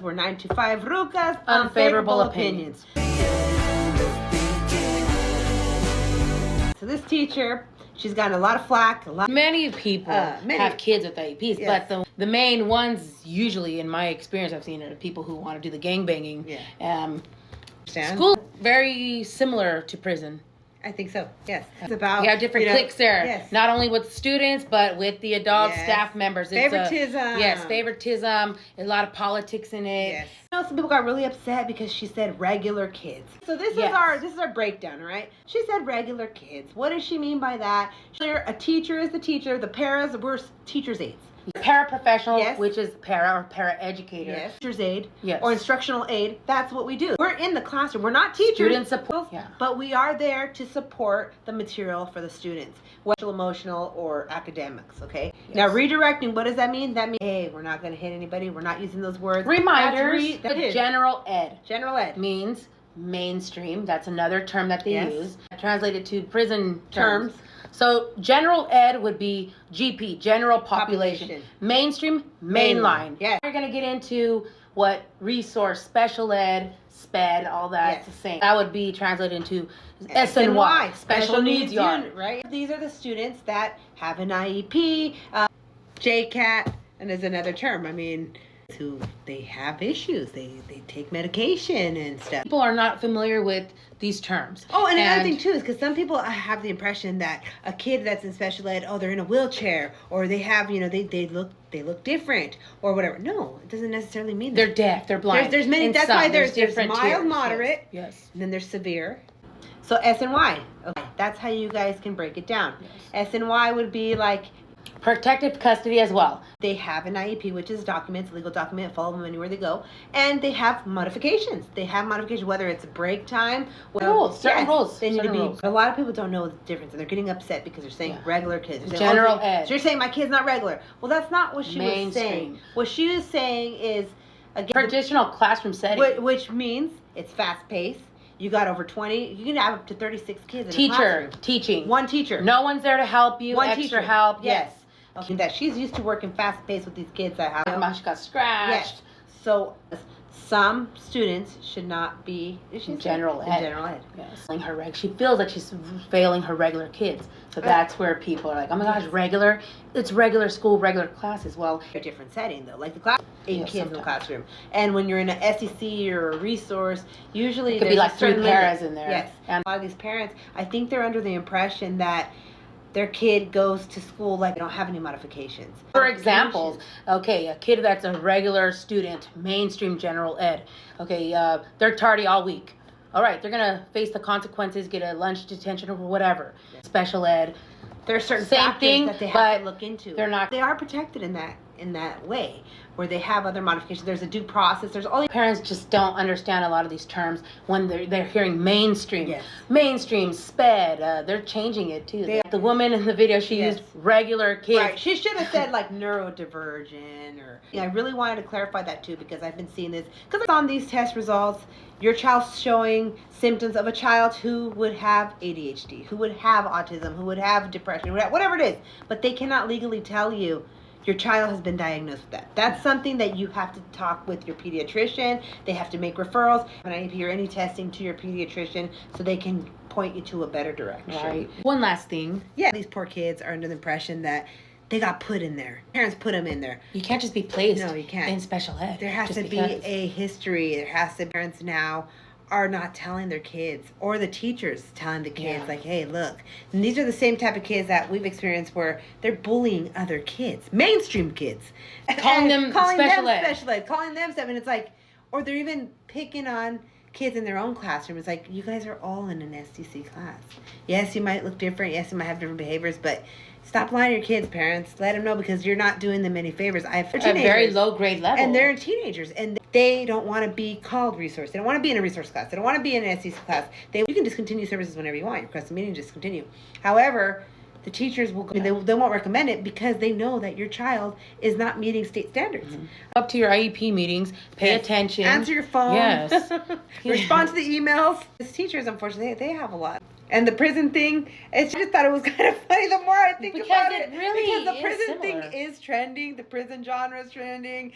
We're 9 to 5 Rucas, unfavorable opinions. So this teacher, she's gotten a lot of flack. Many people have kids with IEPs, yes. But the main ones, usually in my experience, I've seen are people who want to do the gangbanging. Yeah. School, very similar to prison. I think so, yes. It's about, you have different cliques there. Yes. Not only with students, but with the adult staff members. It's favoritism. Favoritism. A lot of politics in it. Yes. You know, some people got really upset because she said regular kids. So this is our breakdown, all right? She said regular kids. What does she mean by that? A teacher is the teacher. The paras, we're teachers' aides. Paraprofessional, which is para-educator. Yes. Teacher's aide or instructional aide. That's what we do. We're in the classroom. We're not teachers. Student support. But we are there to support the material for the students, whether emotional or academics, okay? Yes. Now, redirecting, what does that mean? That means, hey, we're not going to hit anybody. We're not using those words. Reminders. General ed. General ed. Means mainstream. That's another term that they use. Translated to prison terms. So general ed would be GP, general population. Mainstream, mainline. Yes. We're going to get into what resource, special ed, SPED, all that. It's the same. That would be translated into SNY, special needs unit, right? These are the students that have an IEP, JCAT, and there's another term. I mean, who they have issues, they take medication and stuff. People are not familiar with these terms. Oh, and another thing too is because some people have the impression that a kid that's in special ed, they're in a wheelchair, or they have, they look different or whatever. No, it doesn't necessarily mean they're deaf, they're blind. There's many. That's why there's different mild, tiers. moderate, yes, and then there's severe. So S and Y. Okay, that's how you guys can break it down. Yes. S and Y would be like protective custody as well. They have an IEP, which is a legal document, follow them anywhere they go. And they have modifications. They have modifications, whether it's break time. Certain rules. They need to be. A lot of people don't know the difference, and they're getting upset because they're saying regular kids. General ed. So you're saying my kid's not regular. Well, that's not what she was saying. What she was saying is, again, traditional classroom setting. Which means it's fast-paced. You got over 20. You can have up to 36 kids in a classroom. Teaching. One teacher. No one's there to help you. One extra teacher. help. Yes. Okay. That she's used to working fast-paced with these kids that have. She got scratched. Yes. So some students should not be in general ed. In general ed. Yes. She feels like she's failing her regular kids. So that's where people are like, oh my gosh, regular. It's regular school, regular classes. Well, a different setting though. Like the class, 8 kids in the classroom, and when you're in an SEC or a resource, usually it could be like 3 paras in there. Yes. And a lot of these parents, I think they're under the impression that their kid goes to school like they don't have any modifications. For example, a kid that's a regular student, mainstream general ed, they're tardy all week. All right, they're going to face the consequences, get a lunch detention or whatever. Yeah. Special ed. There are certain factors that they have to look into. They are protected in that way, where they have other modifications. There's a due process. There's all these parents just don't understand a lot of these terms when they're hearing mainstream, mainstream, SPED. They're changing it too. The woman in the video, she used regular kids. Right. She should have said like neurodivergent or. I really wanted to clarify that too because I've been seeing this because on these test results, your child's showing symptoms of a child who would have ADHD, who would have autism, who would have depression, whatever it is, but they cannot legally tell you your child has been diagnosed with that. That's something that you have to talk with your pediatrician. They have to make referrals and if you're any testing to your pediatrician so they can point you to a better direction. Right. One last thing. Yeah, these poor kids are under the impression that they got put in there. Parents put them in there. You can't just be placed. No, you can't. In special ed. There has to be a history. There has to be parents now are not telling their kids or the teachers telling the kids like, hey, look. And these are the same type of kids that we've experienced where they're bullying other kids, mainstream kids. Calling them special ed. Calling them stuff. And it's like, or they're even picking on kids in their own classroom. It's like, you guys are all in an STC class. Yes, you might look different. Yes, you might have different behaviors, but stop lying to your kids, parents. Let them know because you're not doing them any favors. I have teenagers. A very low grade level. And they're teenagers. And they don't want to be called resource. They don't want to be in a resource class. They don't want to be in an SEC class. You can discontinue services whenever you want. You request a meeting, discontinue. However, the teachers will they won't recommend it because they know that your child is not meeting state standards. Mm-hmm. Up to your IEP meetings, pay attention. Answer your phone. Yes. Respond to the emails. As teachers, unfortunately, they have a lot. And the prison thing, I just thought it was kind of funny the more I think about it. Because the prison thing is trending. The prison genre is trending.